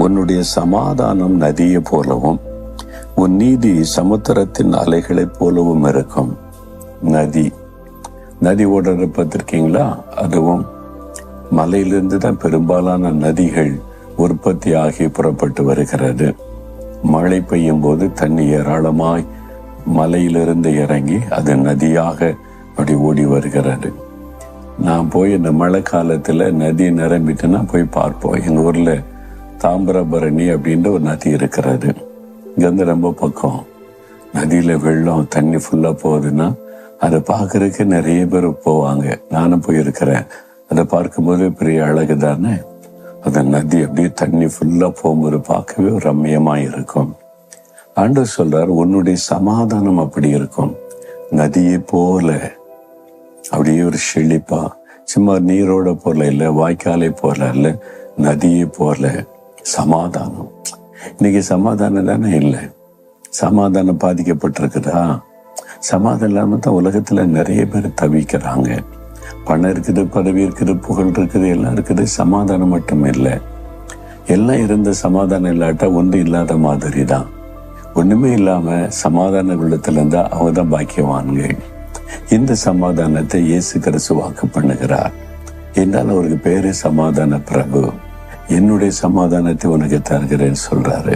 உன்னுடைய சமாதானம் நதியை போலவும் உன் நீதி சமுத்திரத்தின் அலைகளைப் போலவும் இருக்கும். நதி ஓடுற பார்த்திருக்கீங்களா? அதுவும் மலையிலிருந்து தான் பெரும்பாலான நதிகள் உற்பத்தி ஆகி புறப்பட்டு வருகிறது. மழை பெய்யும் போது தண்ணி ஏராளமாய் மலையிலிருந்து இறங்கி அது நதியாக அப்படி ஓடி வருகிறது. நான் போய் இந்த மழை காலத்துல நதி நிரம்பிட்டுன்னா போய் பார்ப்போம். எங்க ஊர்ல தாமிரபரணி அப்படின்ற ஒரு நதி இருக்கிறது. இங்கிருந்து ரொம்ப பக்கம். நதியில வெள்ளம் தண்ணி ஃபுல்லா போகுதுன்னா அதை பார்க்கறதுக்கு நிறைய பேர் போவாங்க. நானும் போயிருக்கிறேன். அதை பார்க்கும்போது பெரிய அழகு தானே. அந்த நதி அப்படியே தண்ணி ஃபுல்லா போகும்போது பார்க்கவே ரம்மியமா இருக்கும். ஆண்டவர் சொல்றார், உன்னுடைய சமாதானம் அப்படி இருக்கும். நதியை போல அப்படியே ஒரு செழிப்பா, சும்மா நீரோட போல இல்லை, வாய்க்காலை போல இல்லை, நதியை போல சமாதானம். இன்னைக்கு சமாதானம் தானே இல்லை. சமாதானம் பாதிக்கப்பட்டிருக்குதா? சமாதானம் இல்லாம தான் உலகத்துல நிறைய பேர் தவிக்கிறாங்க. பணம் இருக்குது, பதவி இருக்குது, புகழ் இருக்குது, எல்லாம் இருக்குது. சமாதானம் மட்டும் இல்லை. எல்லாம் இருந்த சமாதானம் இல்லாட்டா ஒன்று இல்லாத மாதிரி தான். ஒண்ணுமே இல்லாம சமாதான உள்ளத்துல இருந்தா அவங்க தான் பாக்கியவான்கள். இந்த சமாதானத்தை இயேசு கிறிஸ்து வாக்கு பண்ணுகிறார். என்றால் அவருக்கு பேரு சமாதான பிரபு. என்னுடைய சமாதானத்தை உனக்கு தருகிறேன்னு சொல்றாரு.